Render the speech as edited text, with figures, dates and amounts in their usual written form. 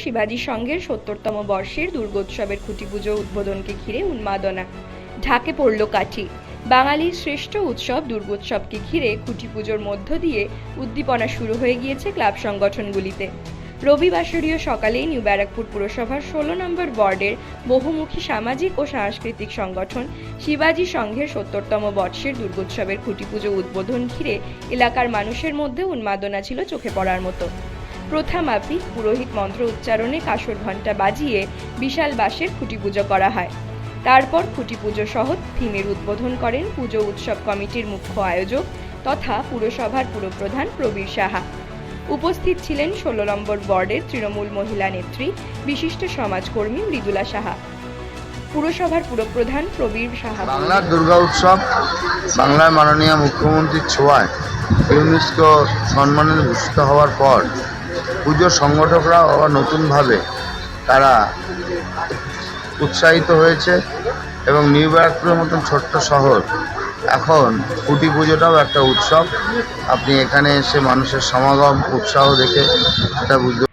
শিবাজি সংঘের ৭০তম বর্ষের দুর্গোৎসবের খুঁটি পুজো উদ্বোধনকে ঘিরে উন্মাদনা। ঢাকে পড়ল কাঠি। বাঙালির শ্রেষ্ঠ উৎসব দুর্গোৎসবকে ঘিরে খুঁটি পুজোর মধ্য দিয়ে উদ্দীপনা শুরু হয়ে গিয়েছে ক্লাব সংগঠনগুলিতে। রবিবাসরীয় সকালেই নিউ ব্যারাকপুর পুরসভার ১৬ নম্বর ওয়ার্ডের বহুমুখী সামাজিক ও সাংস্কৃতিক সংগঠন শিবাজি সংঘের ৭০তম বর্ষের দুর্গোৎসবের খুঁটি পুজো উদ্বোধন ঘিরে এলাকার মানুষের মধ্যে উন্মাদনা ছিল চোখে পড়ার মতো। প্রথা মাফিক পুরোহিত মন্ত্র উচ্চারণে কাঁসর ঘণ্টা বাজিয়ে বিশাল বাঁশের খুঁটি পুজো করা হয়। তারপর খুঁটি পুজো সহ থিমের উদ্বোধন করেন পুজো উৎসব কমিটির মুখ্য আয়োজক তথা পুরসভার পুরপ্রধান প্রবীর সাহা। উপস্থিত ছিলেন ১৬ নম্বর ওয়ার্ডের তৃণমূল মহিলা নেত্রী বিশিষ্ট সমাজকর্মী মৃদুলা সাহা। পুরসভার পুরপ্রধান প্রবীর সাহা বাংলার দুর্গা উৎসব বাংলার মাননীয় মুখ্যমন্ত্রীর ছোঁয়ায় ইউনেস্কো সম্মানে ভূষিত হওয়ার পর পুজোর সংগঠকরা আবার নতুনভাবে তারা উৎসাহিত হয়েছে এবং নিউ ব্যারাকপুরের মতন ছোট্ট শহর এখন খুঁটি পুজোটাও একটা উৎসব। আপনি এখানে এসে মানুষের সমাগম উৎসাহ দেখে এটা বুঝতে